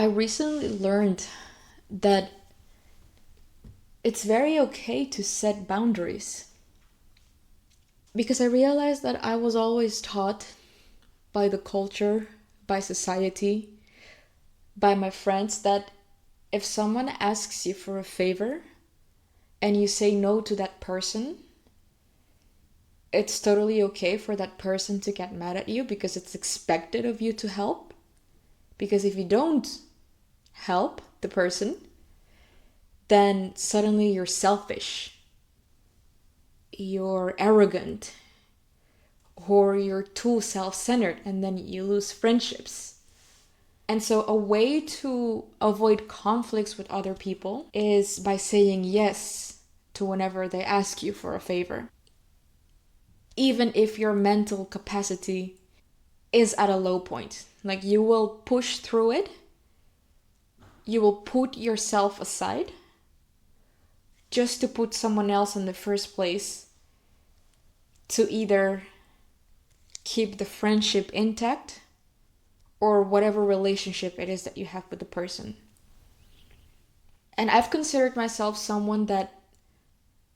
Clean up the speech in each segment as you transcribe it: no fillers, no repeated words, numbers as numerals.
I recently learned that it's very okay to set boundaries because I realized that I was always taught by the culture, by society, by my friends that if someone asks you for a favor and you say no to that person, it's totally okay for that person to get mad at you because it's expected of you to help. Because if you don't help the person, then suddenly you're selfish, you're arrogant, or you're too self centered, and then you lose friendships. And so, a way to avoid conflicts with other people is by saying yes to whenever they ask you for a favor. Even if your mental capacity is at a low point, like you will push through it, you will put yourself aside just to put someone else in the first place to either keep the friendship intact or whatever relationship it is that you have with the person. And I've considered myself someone that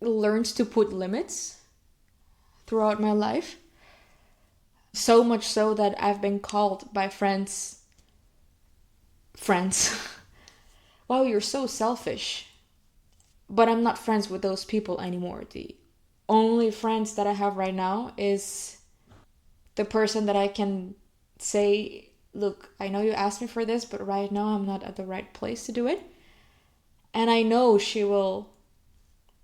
learns to put limits throughout my life. So much so that I've been called by friends, wow, you're so selfish. But I'm not friends with those people anymore. The only friends that I have right now is the person that I can say, look, I know you asked me for this, but right now I'm not at the right place to do it. And I know she will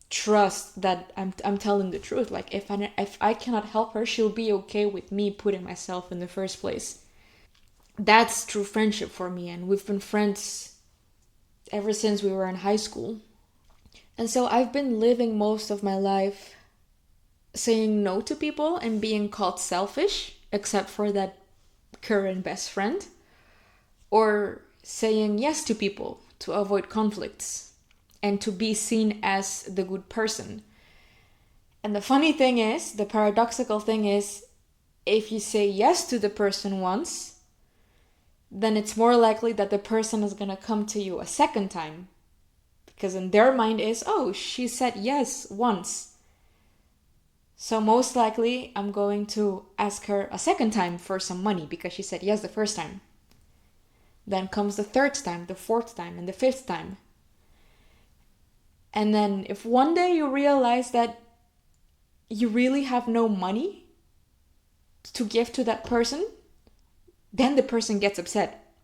trust that I'm telling the truth. Like if I cannot help her, she'll be okay with me putting myself in the first place. That's true friendship for me, and we've been friends ever since we were in high school. And so I've been living most of my life saying no to people and being called selfish, except for that current best friend, or saying yes to people to avoid conflicts and to be seen as the good person. And the funny thing is, the paradoxical thing is, if you say yes to the person once, then it's more likely that the person is going to come to you a second time. Because in their mind is, oh, she said yes once. So most likely I'm going to ask her a second time for some money because she said yes the first time. Then comes the third time, the fourth time, and the fifth time. And then if one day you realize that you really have no money to give to that person, then the person gets upset.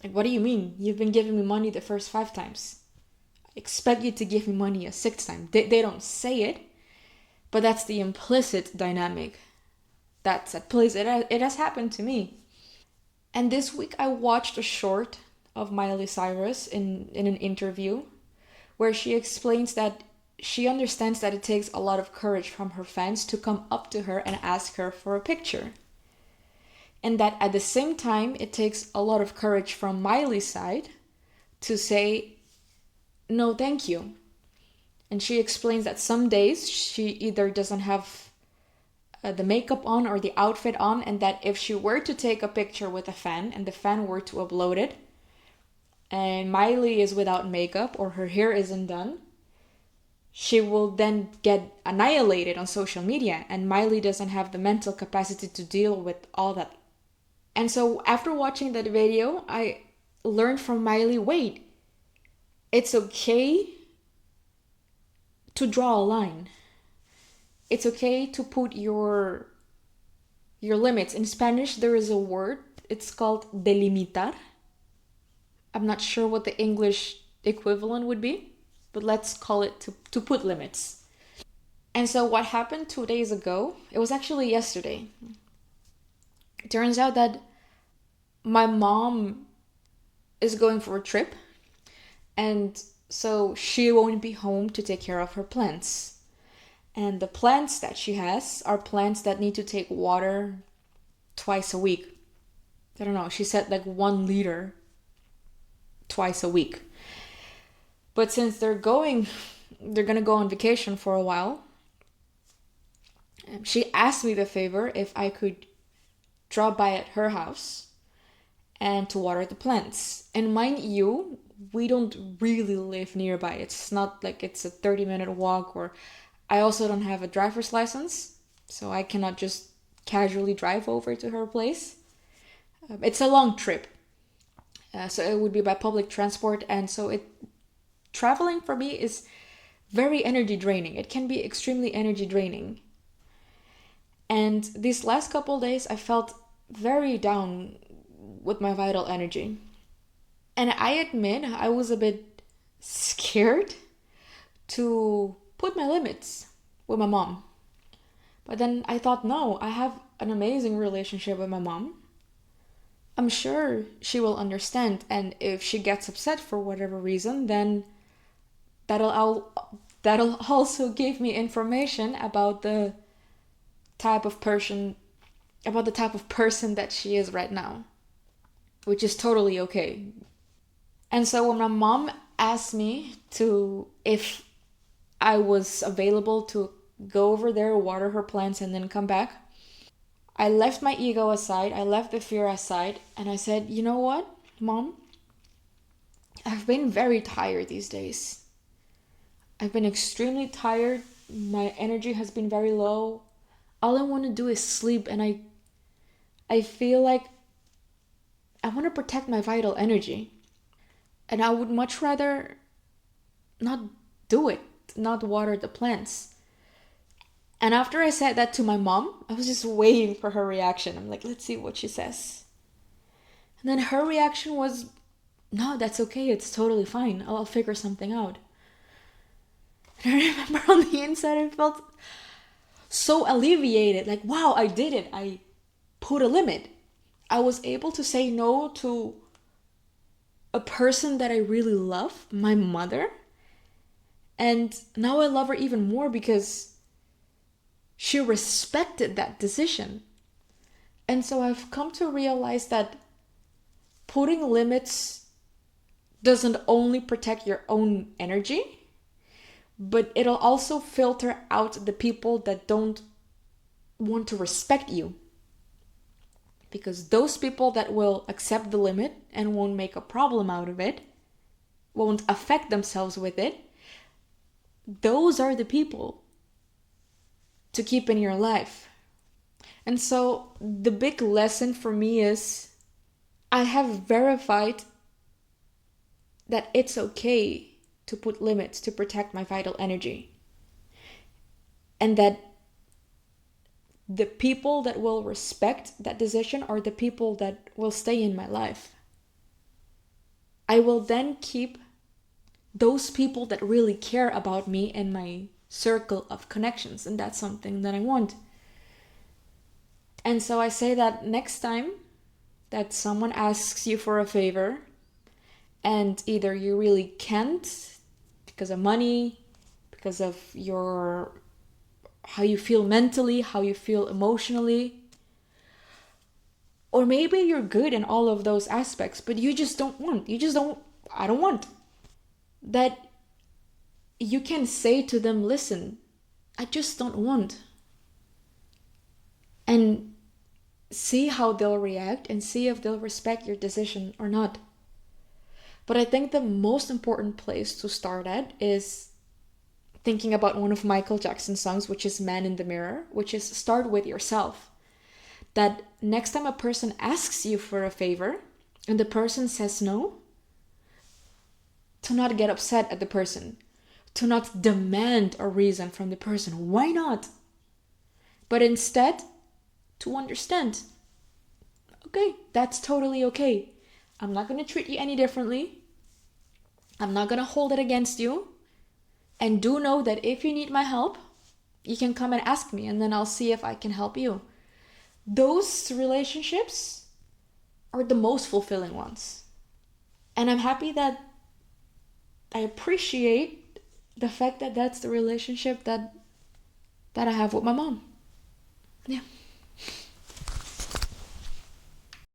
Like, what do you mean? You've been giving me money the first 5 times. I expect you to give me money a sixth time. They don't say it, but that's the implicit dynamic that's at place. It has happened to me. And this week I watched a short of Miley Cyrus in an interview where she explains that she understands that it takes a lot of courage from her fans to come up to her and ask her for a picture. And that at the same time, it takes a lot of courage from Miley's side to say, no, thank you. And she explains that some days she either doesn't have the makeup on or the outfit on, and that if she were to take a picture with a fan and the fan were to upload it, and Miley is without makeup or her hair isn't done, she will then get annihilated on social media, and Miley doesn't have the mental capacity to deal with all that. And so after watching that video, I learned from Miley, wait, it's okay to draw a line. It's okay to put your limits. In Spanish, there is a word. It's called delimitar. I'm not sure what the English equivalent would be, but let's call it to put limits. And so what happened 2 days ago, it was actually yesterday. It turns out that my mom is going for a trip, and so she won't be home to take care of her plants. And the plants that she has are plants that need to take water twice a week. I don't know, she said like 1 liter twice a week. But since they're gonna go on vacation for a while, she asked me the favor if I could drop by at her house and to water the plants. And mind you, we don't really live nearby. It's not like it's a 30-minute walk, or I also don't have a driver's license, so I cannot just casually drive over to her place. It's a long trip. So it would be by public transport, and so it traveling for me is very energy draining. It can be extremely energy draining. And these last couple days I felt very down with my vital energy. And I admit I was a bit scared to put my limits with my mom. But then I thought, no, I have an amazing relationship with my mom. I'm sure she will understand, and if she gets upset for whatever reason, then that'll also give me information about type of person the type of person that she is right now, which is totally okay. And so when my mom asked me to if I was available to go over there, water her plants, and then come back, I left my ego aside, I left the fear aside, and I said, you know what, Mom? I've been very tired these days. I've been extremely tired. My energy has been very low. All I want to do is sleep, and I feel like I want to protect my vital energy. And I would much rather not do it, not water the plants. And after I said that to my mom, I was just waiting for her reaction. I'm like, let's see what she says. And then her reaction was, no, that's okay. It's totally fine. I'll figure something out. And I remember on the inside, I felt so alleviated. Like, wow, I did it. I put a limit. I was able to say no to a person that I really love, my mother. And now I love her even more because she respected that decision. And so I've come to realize that putting limits doesn't only protect your own energy, but it'll also filter out the people that don't want to respect you. Because those people that will accept the limit and won't make a problem out of it, won't affect themselves with it, those are the people to keep in your life. And so the big lesson for me is I have verified that it's okay to put limits to protect my vital energy. And that the people that will respect that decision are the people that will stay in my life. I will then keep those people that really care about me in my circle of connections, and that's something that I want. And so I say that next time that someone asks you for a favor and either you really can't because of money, because of your how you feel mentally, how you feel emotionally, or maybe you're good in all of those aspects, but you just don't want. I don't want. That you can say to them, listen, I just don't want. And see how they'll react and see if they'll respect your decision or not. But I think the most important place to start at is thinking about one of Michael Jackson's songs, which is Man in the Mirror, which is start with yourself. That next time a person asks you for a favor and the person says no, to not get upset at the person, to not demand a reason from the person. Why not? But instead, to understand, okay, that's totally okay. I'm not going to treat you any differently. I'm not going to hold it against you. And do know that if you need my help, you can come and ask me, and then I'll see if I can help you. Those relationships are the most fulfilling ones. And I'm happy that I appreciate the fact that that's the relationship that I have with my mom. Yeah.